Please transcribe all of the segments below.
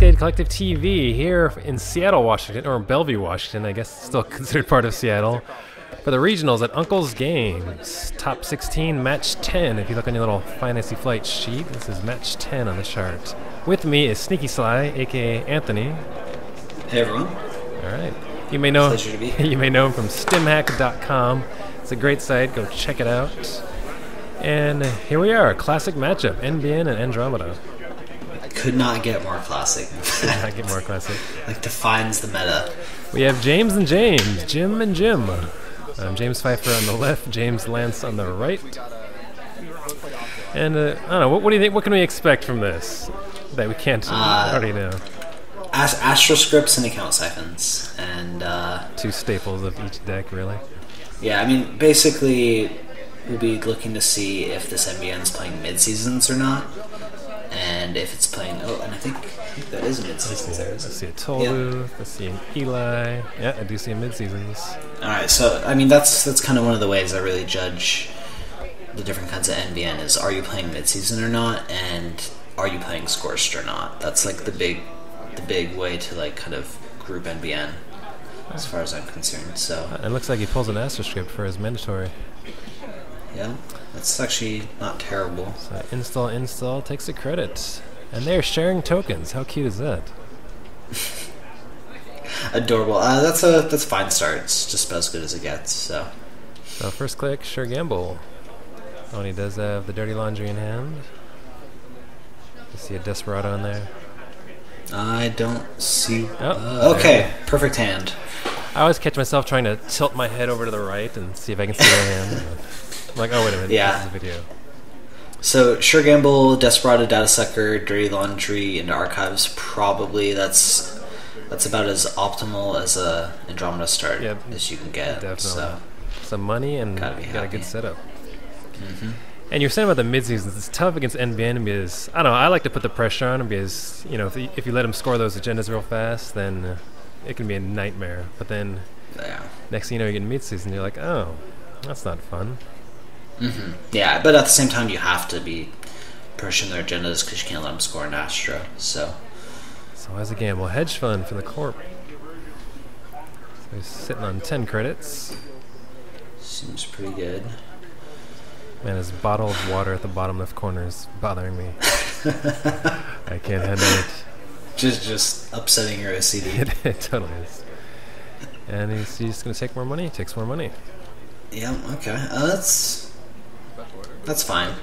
Cascade Collective TV here in Seattle, Washington, or Bellevue, Washington, I guess still considered part of Seattle, for the regionals at Uncle's Games. Top 16, match 10. If you look on your little Fantasy Flight sheet, this is match 10 on the chart. With me is SneakySly, aka Anthony. Hey everyone. Alright. You may know him from stimhack.com. It's a great site, go check it out. And here we are, a classic matchup, NBN and Andromeda. Could not get more classic. Could not get more classic. Like, defines the meta. We have James and James, Jim and Jim. I'm James Pfeifer on the left, James Lantz on the right. And I don't know, what do you think? What can we expect from this that we can't already know? Astral scripts and account siphons, and two staples of each deck, really. Yeah, I mean, basically, we'll be looking to see if this NBN is playing mid-seasons or not. And if it's playing, and I think that is a mid-seasons there. I see a Tollbooth, I see an Eli. Yeah, I do see a mid-seasons. Alright, so, I mean, that's kind of one of the ways I really judge the different kinds of NBN is, are you playing mid-season or not, and are you playing Scorched or not? That's like the big way to like kind of group NBN, as far as I'm concerned. So it looks like he pulls an Astro script for his mandatory. Yeah, that's actually not terrible. So install takes the credit. And they're sharing tokens. How cute is that? Adorable. That's a fine start. It's just about as good as it gets. So first click, sure gamble. Oh, and he does have the Dirty Laundry in hand. You see a Desperado in there. I don't see. Okay, perfect hand. I always catch myself trying to tilt my head over to the right and see if I can see the hand. I'm like, oh, wait a minute, yeah. This is a video. So, Sure Gamble, Desperado, Data Sucker, Dirty Laundry into Archives, probably that's about as optimal as a Andromeda start as you can get. Definitely. So, some money and got a good setup. Mm-hmm. And you're saying about the mid-seasons, it's tough against NBN because, I don't know, I like to put the pressure on him because, you know, if you let him score those agendas real fast, then it can be a nightmare. But then, next thing you know, you get mid-season, you're like, oh, that's not fun. Mm-hmm. Yeah, but at the same time, you have to be pushing their agendas because you can't let them score an Astro. So as a gamble, hedge fund for the corp. So he's sitting on 10 credits. Seems pretty good. Man, his bottled water at the bottom left corner is bothering me. I can't handle it. Just upsetting your OCD. It totally is. And he's just going to take more money. He takes more money. Yeah, okay. That's fine.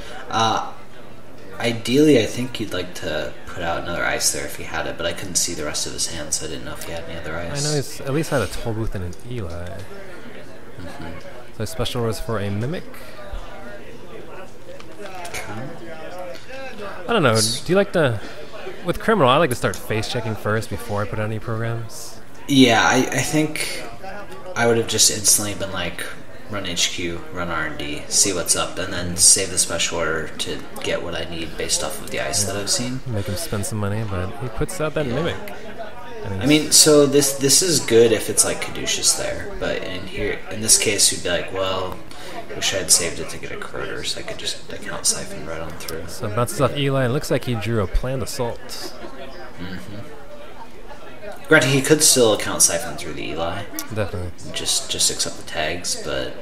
Ideally, I think you'd like to put out another ice there if he had it, but I couldn't see the rest of his hand, so I didn't know if he had any other ice. I know he's at least had a Tollbooth and an Eli. Mm-hmm. So his special was for a Mimic. I don't know, do you like to... With Criminal, I like to start face-checking first before I put out any programs. Yeah, I think I would have just instantly been like, run HQ, run R&D, see what's up, and then save the special order to get what I need based off of the ice that I've seen. Make him spend some money, but he puts out that Mimic. I mean, so this is good if it's like Caduceus there, but in this case, you'd be like, well, wish I had saved it to get a Corroder, so I could just account siphon right on through. So bounces off Eli, and looks like he drew a planned assault. Mm-hmm. Granted, he could still account siphon through the Eli. Definitely. Just accept the tags, but...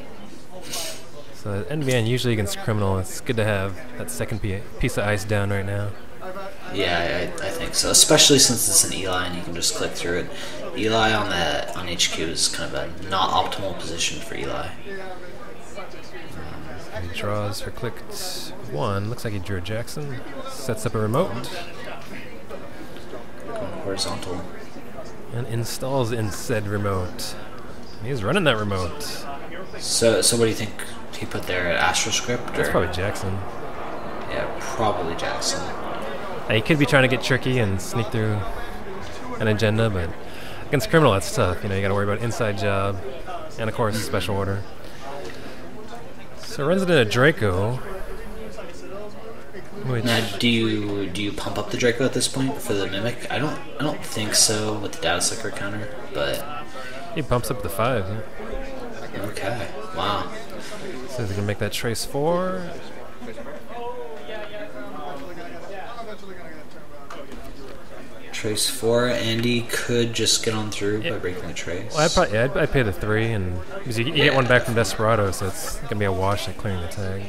So NBN usually against Criminal, it's good to have that second piece of ice down right now. Yeah, I think so. Especially since it's an Eli and you can just click through it. Eli on HQ is kind of a not optimal position for Eli. He draws for click 1. Looks like he drew a Jackson. Sets up a remote. Going horizontal. And installs in said remote. He's running that remote. So what do you think he put there? Astro script? That's probably Jackson. Yeah, probably Jackson. He could be trying to get tricky and sneak through an agenda, but against Criminal, that's tough. You know, you got to worry about inside job and, of course, special order. So runs it in a Draco. Now, do you pump up the Draco at this point for the Mimic? I don't think so with the Data Sucker counter, but he pumps up the 5. Yeah. Okay. Wow. So he's gonna make that trace 4. Trace 4. Andy could just get on through by breaking the trace. Well, I'd pay the 3, and because you get one back from Desperado, so it's gonna be a wash at clearing the tag.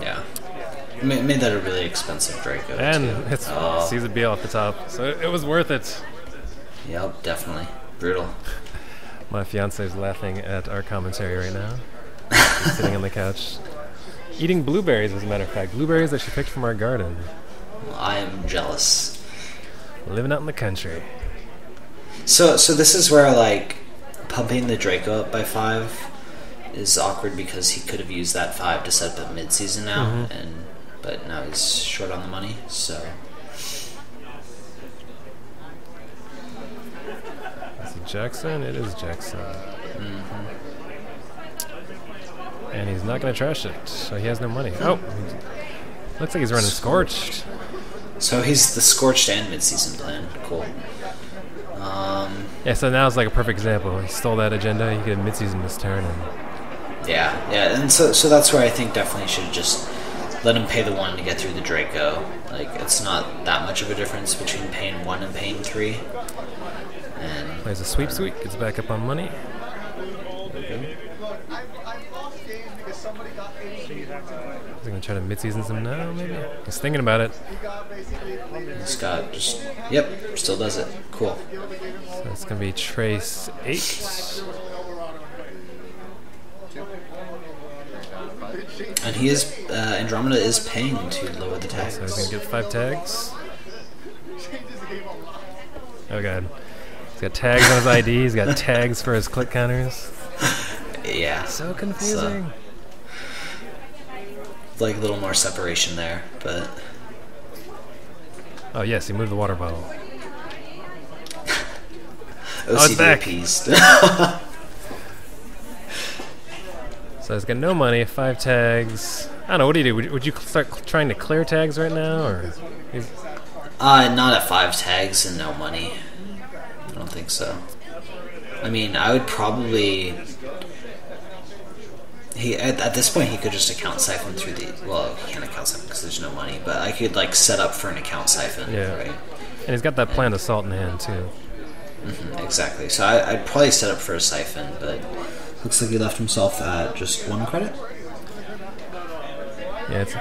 Yeah. Made that a really expensive Draco. And too. it's Caesar BL at the top, so it was worth it. Yep, definitely. Brutal. My fiance's laughing at our commentary right now. She's sitting on the couch, eating blueberries, as a matter of fact. Blueberries that she picked from our garden. I am jealous. Living out in the country. So this is where, like, pumping the Draco up by 5 is awkward because he could have used that 5 to set up a mid-season now, but now he's short on the money, so... Is it Jackson? It is Jackson. And he's not going to trash it, so he has no money. Oh! Looks like he's running Scorched. So he's the Scorched and mid-season plan. Cool. Yeah, so now it's like a perfect example. He stole that agenda, he could have mid-season this turn. And yeah, and so that's where I think definitely should just let him pay the 1 to get through the Draco. Like, it's not that much of a difference between paying 1 and paying 3. And plays a sweep, gets back up on money. Is he going to try to mid-season some now, maybe? He's thinking about it. He's got just... Yep, still does it. Cool. So it's going to be Trace 8. And he is... Andromeda is paying to lower the tags. So he's going to get 5 tags. Oh god. He's got tags on his ID, he's got tags for his click counters. Yeah. So confusing. Like a little more separation there, but... Oh yes, he moved the water bottle. OCD it's back. appeased. So he's got no money, 5 tags. I don't know, what do you do? Would you start trying to clear tags right now, or? Not at 5 tags and no money. I don't think so. I mean, I would probably... At this point, he could just account siphon through the... Well, he can't account siphon because there's no money, but I could, like, set up for an account siphon, right? And he's got that planned assault in hand, too. Exactly. So I'd probably set up for a siphon, but looks like he left himself at just 1 credit. Yeah, it's...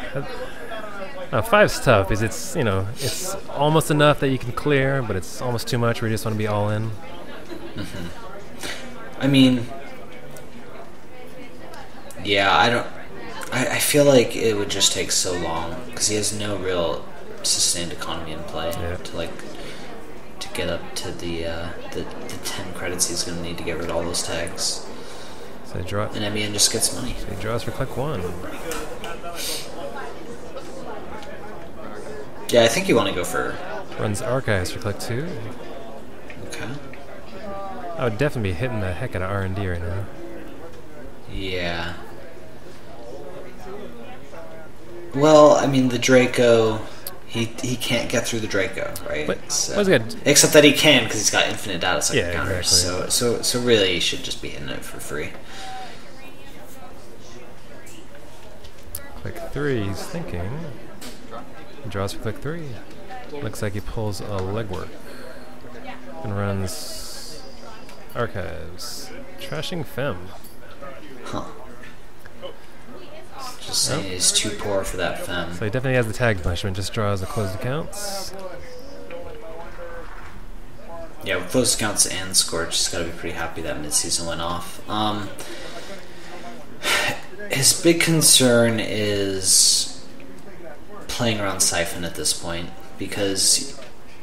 5's tough, because it's, you know, it's almost enough that you can clear, but it's almost too much where you just want to be all in. I mean... Yeah, I feel like it would just take so long because he has no real sustained economy in play to get up to the 10 credits he's going to need to get rid of all those tags. So he draws. And MEN just gets money. So he draws for click 1. Yeah, I think you want to go for... Runs Archives for click 2. Okay. I would definitely be hitting the heck out of R&D right now. Yeah. Well, I mean, the Draco, he can't get through the Draco, right? But So, except that he can because he's got infinite data set counters. Exactly. So really, he should just be hitting it for free. Click 3, he's thinking. He draws for click 3. Looks like he pulls a legwork and runs Archives. Trashing Fem. Huh. Just saying he's too poor for that Fem. So he definitely has the tag punishment, just draws the closed accounts. Yeah, with closed accounts and Scorch, he's got to be pretty happy that mid-season went off. His big concern is playing around Siphon at this point, because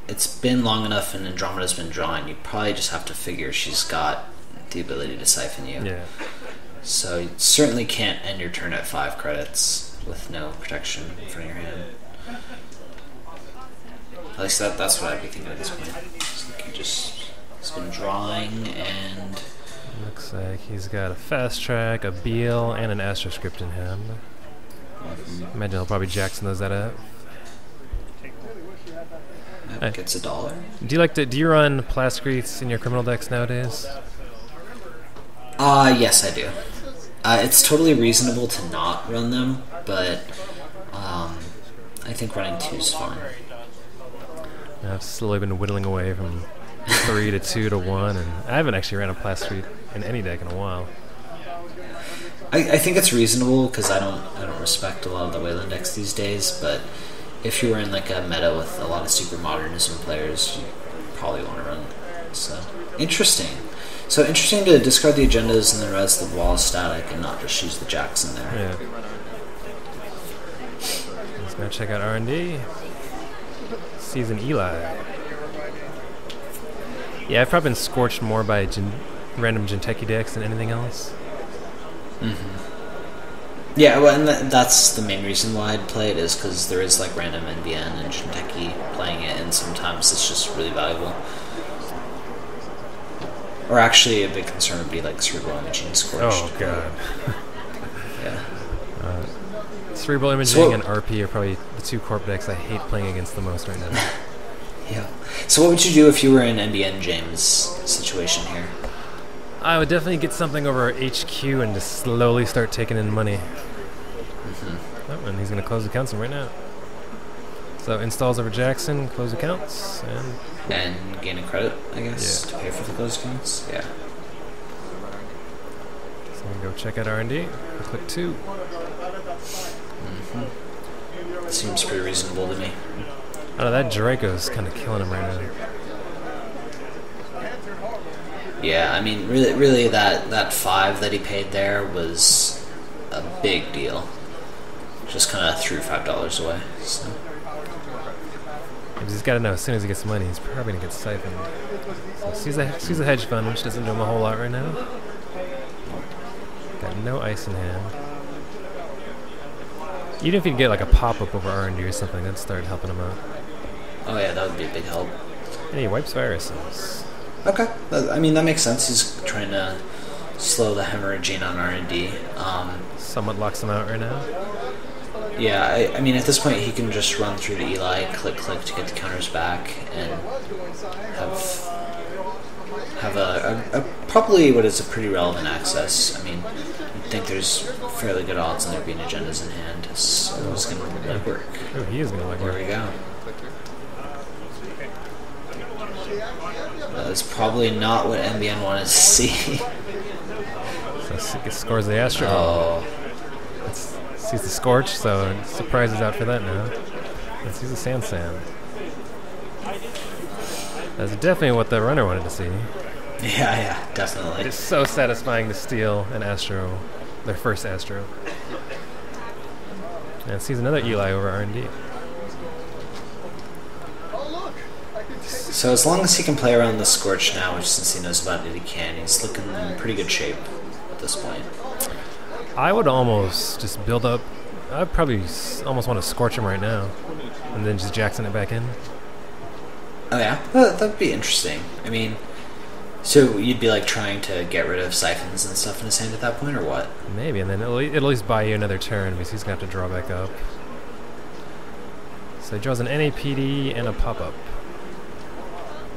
it's been long enough and Andromeda's been drawing. You probably just have to figure she's got the ability to Siphon you. Yeah. So you certainly can't end your turn at 5 credits with no protection in front of your hand. At least that's what I'd be thinking at this point. He's been drawing and... Looks like he's got a Fast Track, a Beal, and an Astroscript in hand. Imagine he'll probably Jackson those that up. That gets $1. Do you run Plascretes in your criminal decks nowadays? Yes, I do. It's totally reasonable to not run them, but I think running 2 is fine. I've slowly been whittling away from 3 to 2 to 1, and I haven't actually ran a Blast 3 in any deck in a while. I think it's reasonable because I don't respect a lot of the Wayland decks these days, but if you were in like a meta with a lot of super modernism players, you probably want to run. So interesting. So interesting to discard the agendas and then res the wall static and not just use the jacks in there. Yeah. Let's go check out R&D. Season Eli. Yeah, I've probably been scorched more by random Jinteki decks than anything else. Yeah, well, and that's the main reason why I'd play it is because there is like random NBN and Jinteki playing it, and sometimes it's just really valuable. Or actually, a big concern would be like Cerebral Imaging Scorched. Oh god. Yeah. Cerebral Imaging and RP are probably the two corp decks I hate playing against the most right now. Yeah. So what would you do if you were in NBN James' situation here? I would definitely get something over HQ and just slowly start taking in money. Oh, and he's going to close accounts right now. So installs over Jackson, close accounts, and gain a credit, I guess, yeah, to pay for the closed accounts. Yeah. So I'm going to go check out R&D. Click 2. Seems pretty reasonable to me. Oh, that Draco's kind of killing him right now. Yeah, I mean, really, that 5 that he paid there was a big deal. Just kind of threw $5 away. So. He's got to know as soon as he gets money, he's probably going to get siphoned. So sees a hedge fund, which doesn't do him a whole lot right now. Got no ice in hand. Even if he'd get like a pop-up over R&D or something, that'd start helping him out. Oh yeah, that would be a big help. And he wipes viruses. Okay, I mean that makes sense. He's trying to slow the hemorrhaging on R&D. Somewhat locks him out right now. Yeah, I mean at this point he can just run through to Eli, click to get the counters back, and have a probably what is a pretty relevant access. I mean, I think there's fairly good odds on there being agendas in hand, so it's going to work. Oh, he is going to work. There we go. That's probably not what NBN wanted to see. So he scores the Astro. Oh. Sees the Scorch, so surprise is out for that now. And sees the Sand. That's definitely what the runner wanted to see. Yeah, definitely. It's so satisfying to steal an Astro, their first Astro. And sees another Eli over R&D. So as long as he can play around the Scorch now, which since he knows about it he can, he's looking in pretty good shape at this point. I would almost just build up. I'd probably almost want to Scorch him right now, and then just Jackson it back in. Oh yeah? That would be interesting. I mean, so you'd be like trying to get rid of siphons and stuff in his hand at that point, or what? Maybe, and then it'll at least buy you another turn, because he's going to have to draw back up. So he draws an NAPD and a pop-up.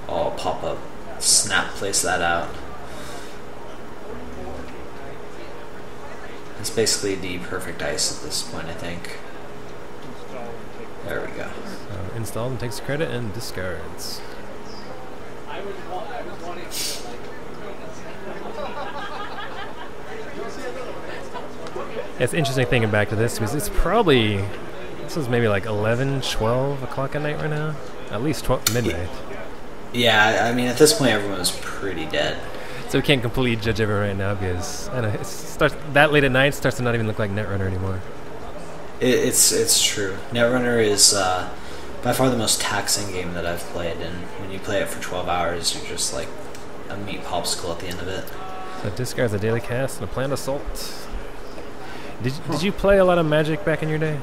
Oh, pop-up. Snap place that out. It's basically the perfect ice at this point, I think. There we go. So installed and takes credit and discards. It's interesting thinking back to this because it's probably, this is maybe like 11, 12 o'clock at night right now. At least midnight. Yeah, I mean at this point everyone was pretty dead. So we can't completely judge everyone right now because I don't know, it starts that late at night starts to not even look like Netrunner anymore. It's true. Netrunner is by far the most taxing game that I've played, and when you play it for 12 hours, you're just like a meat popsicle at the end of it. So discards a daily cast and a planned assault. Did you play a lot of Magic back in your day?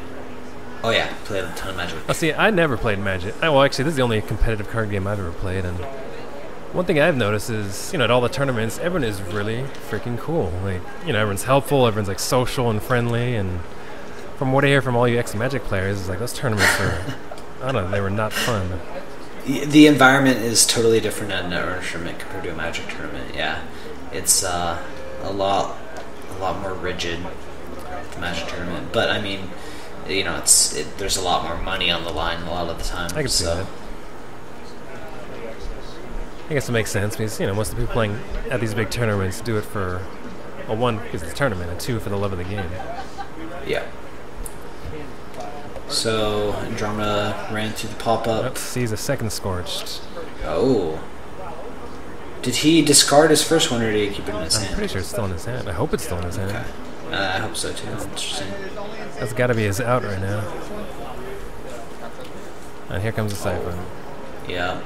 Oh yeah, played a ton of Magic. Oh, see, I never played Magic. Well, actually, this is the only competitive card game I've ever played, and one thing I've noticed is, at all the tournaments, everyone is really freaking cool. Like, everyone's helpful, everyone's like social and friendly, and from what I hear from all you ex-Magic players, is like those tournaments are, I don't know, they were not fun. The environment is totally different at a Netrunner tournament compared to a Magic tournament. Yeah, it's a lot more rigid at the Magic tournament. But I mean, there's a lot more money on the line a lot of the time. I can see that. I guess it makes sense because, you know, most of the people playing at these big tournaments do it for, well, one, because it's a tournament, and two, for the love of the game. Yeah. So, Andromeda ran through the pop-up. Yep, sees a second Scorched. Oh. Did he discard his first one, or did he keep it in his hand? I'm pretty sure it's still in his hand. I hope it's still in his hand. I hope so, too. That's interesting. That's got to be his out right now. And here comes the Siphon. Yeah.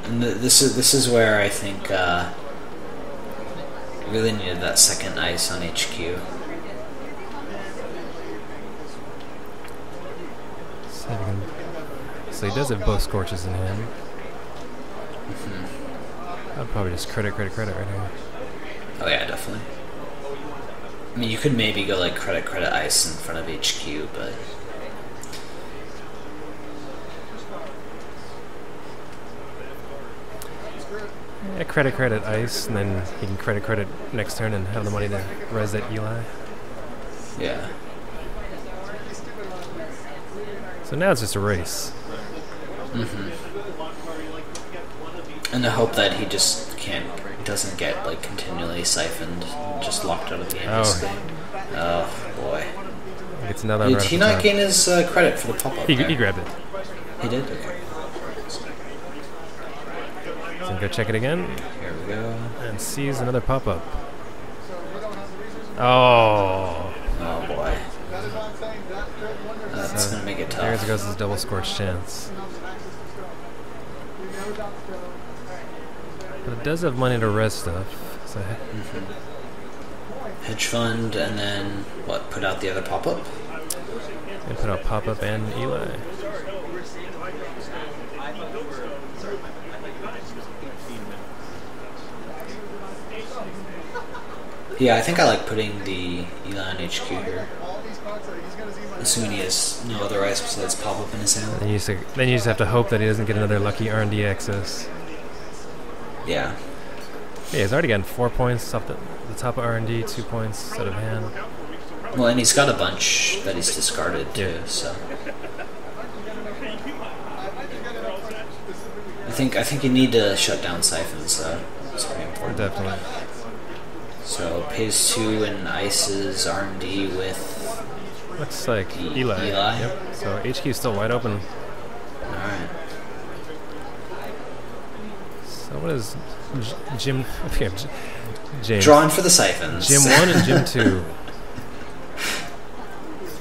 And this is where I think really needed that second ice on HQ. So he does have both Scorches in hand. I'd probably just credit right here. Oh yeah, definitely. I mean, you could maybe go like credit ice in front of HQ, but yeah, credit ice, and then he can credit next turn and have the money to res that Eli. yeah. So now it's just a race. And the hope that he just doesn't get like continually siphoned and just locked out of the game. Oh boy. It's another. Did he not gain his credit for the pop-up? He grabbed it. He did? Okay. So go check it again. Here we go. And sees another pop-up. Oh. Oh boy. That's going to make it tough. There goes his double Scorch chance. But it does have money to res stuff. So Hedge fund, and then what? Put out the other pop-up? and put out pop-up and Eli. Yeah, I think I like putting the Eli on HQ here. Assuming he has no other ice besides pop-up in his hand. Then you just have to hope that he doesn't get another lucky R&D access. Yeah. Yeah, he's already gotten 4 points off the top of R&D, 2 points out of hand. Well, and he's got a bunch that he's discarded too, so. I think you need to shut down siphons, though. It's pretty important. Definitely. So pays 2 and ices R&D with. Looks like Eli. Yep. So HQ is still wide open. All right. So what is Jim? James. Drawing for the siphons. Gym 1 and Gym 2.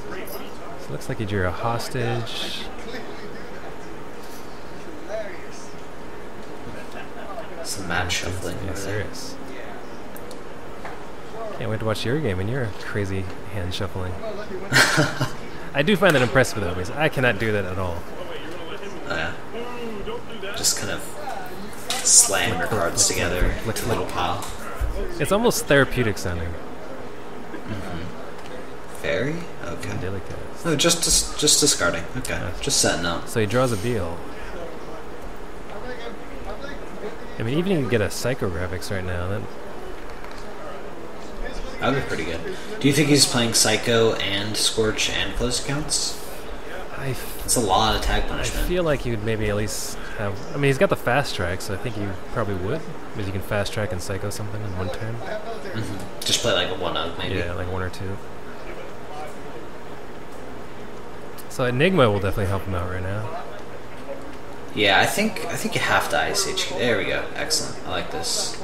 So it looks like he drew a hostage. Some match shuffling. Yeah, serious. Can't wait to watch your game and your crazy hand shuffling. I do find that impressive though, because I cannot do that at all. Oh, yeah. Just kind of slam your cards together into a little pile. It's almost therapeutic sounding. Fairy? Okay. Delicate. No, just discarding. Okay. Just setting up. So he draws a Beal. I mean, even you can get a Psychographics right now. That would be pretty good. Do you think he's playing Psycho and Scorch and closed accounts? It's a lot of tag punishment. I feel like he would maybe at least have. I mean, he's got the fast track, so I think you probably would, because you can fast track and Psycho something in one turn. Just play like a 1-of maybe. Yeah, like 1 or 2. So Enigma will definitely help him out right now. Yeah, I think you have to ice HQ. There we go. Excellent. I like this.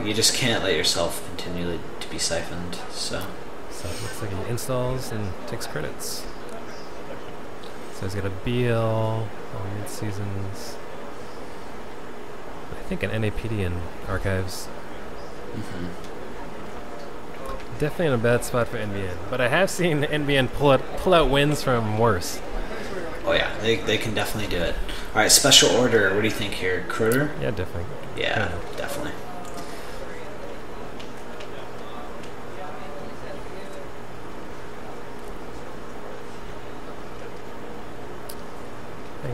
You just can't let yourself continually to be siphoned. So it looks like he installs and takes credits. So he's got a BL, mid-seasons. I think an NAPD in archives. Definitely in a bad spot for NBN, but I have seen NBN pull out wins from worse. Oh yeah, they can definitely do it. All right, special order. What do you think here, Critter? Yeah, definitely. Yeah, definitely.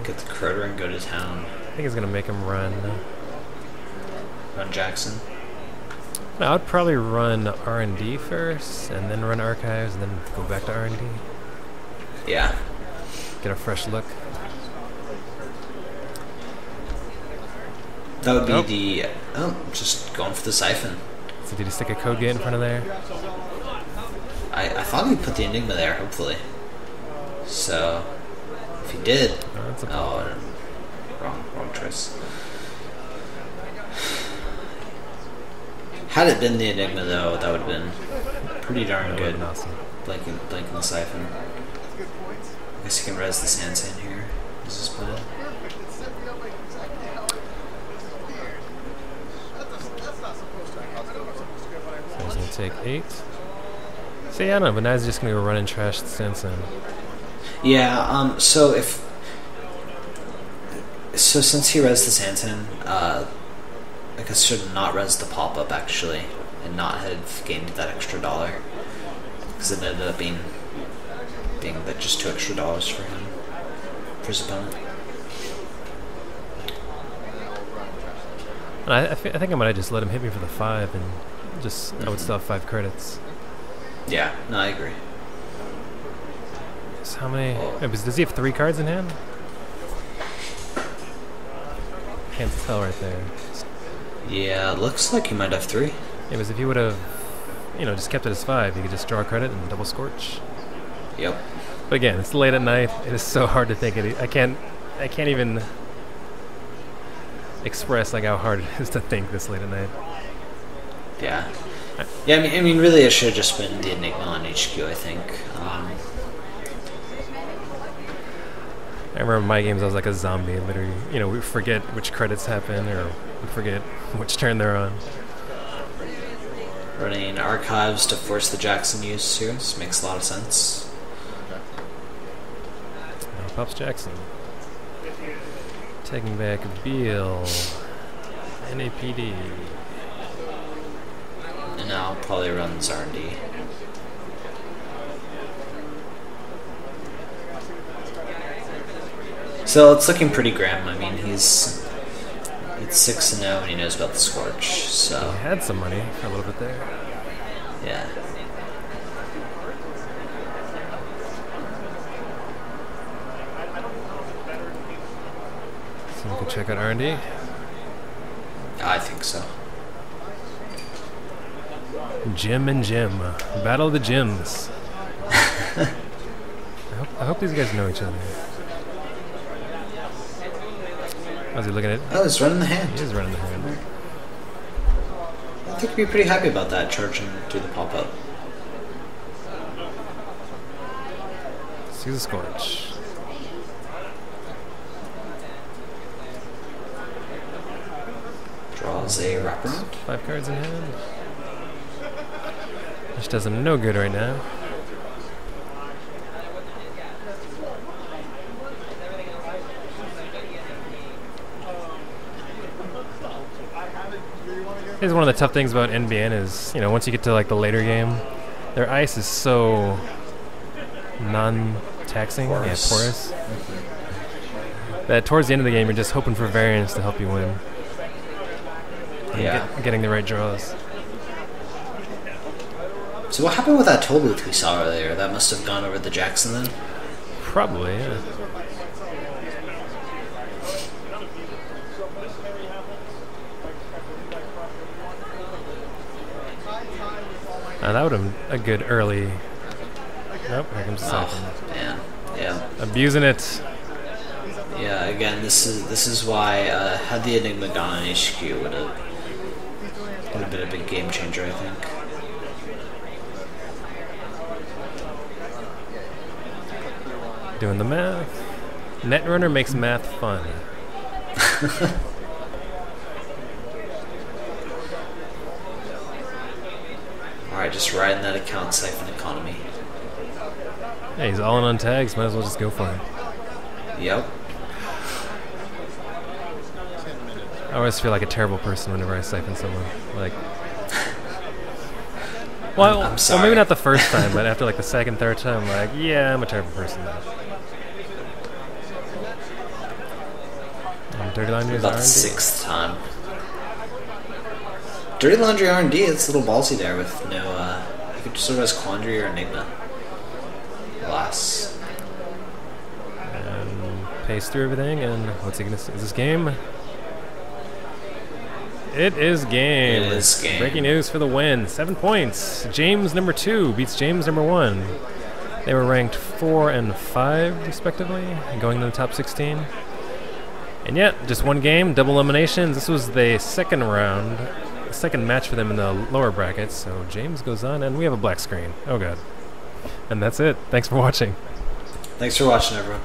Get the Critter and go to town. I think he's gonna make him run. Run Jackson. No, I'd probably run R&D first, and then run archives, and then go back to R&D. Yeah. Get a fresh look. That would be the... Oh, just going for the siphon. So did he stick a code gate in front of there? I thought he put the Enigma there, hopefully. So, if he did... Oh, that's a wrong choice. Had it been the Enigma, though, that would have been pretty darn good. Awesome. Blanking the siphon. I guess you can res the Sansan here. Is this plan? So he's going to take 8. See, I don't know, but now he's just going to go run and trash the Sansan. Yeah, so since he res the Santan, I guess should not res the pop-up actually, and not have gained that extra $1, because it ended up being that just $2 extra for him, for his opponent. And I think I might have just let him hit me for the 5, and just I would still have 5 credits. Yeah, no, I agree. So how many? Does he have 3 cards in hand? Can't tell right there. Yeah, looks like he might have 3. It was if he would have, just kept it as 5, he could just draw a credit and double scorch. Yep. But again, it's late at night. It is so hard to think it. I can't even express like how hard it is to think this late at night. Yeah. Yeah, I mean, really, it should have just been the Enigma on HQ, I think. I remember in my games I was like a zombie, literally. We forget which credits happen, or we forget which turn they're on. Running archives to force the Jackson use here. This makes a lot of sense. Now pops Jackson. Taking back Beal. NAPD. And now probably runs R&D. So it's looking pretty grim. I mean, it's 6-0 and he knows about the Scorch. So he had some money for a little bit there. Yeah. So we can check out R&D. I think so. Jim and Jim. Battle of the Jims. I hope these guys know each other. How's he looking at it? Oh, he's running the hand. He is running the hand. I think we'd be pretty happy about that, charging through the pop-up. See the Scorch. Draws a wraparound. 5 cards in hand. Which does him no good right now. Here's one of the tough things about NBN is, once you get to like the later game, their ice is so non-taxing, porous, that towards the end of the game you're just hoping for variance to help you win. Yeah. Getting the right draws. So what happened with that toll booth we saw earlier? That must have gone over the Jackson then? Probably, yeah. That would have been a good early... Nope, here comes the siphon. Oh, man. Yeah. Abusing it. Yeah, again, this is why had the Enigma gone on HQ would have been a big game changer, I think. Doing the math. Netrunner makes math fun. Alright, just riding that account siphon economy. Hey, he's all in on tags, might as well just go for it. Yep. I always feel like a terrible person whenever I siphon someone. Like, well, I'm sorry. Well, maybe not the first time, but after like the second, third time, I'm like, yeah, I'm a terrible person now. Dirty Laundry is About R&D. the 6th time. Dirty Laundry R&D, it's a little ballsy there with no, you could sort of as Quandary or Enigma. Alas. And pace through everything, and what's he gonna see? Is this game? It is game. It is game. Breaking news for the win. 7 points. James number 2 beats James number 1. They were ranked 4 and 5 respectively, going to the top 16. And yet, just one game, double eliminations. This was the second round, the second match for them in the lower brackets. So James goes on, and we have a black screen. Oh god. And that's it. Thanks for watching. Thanks for watching, everyone.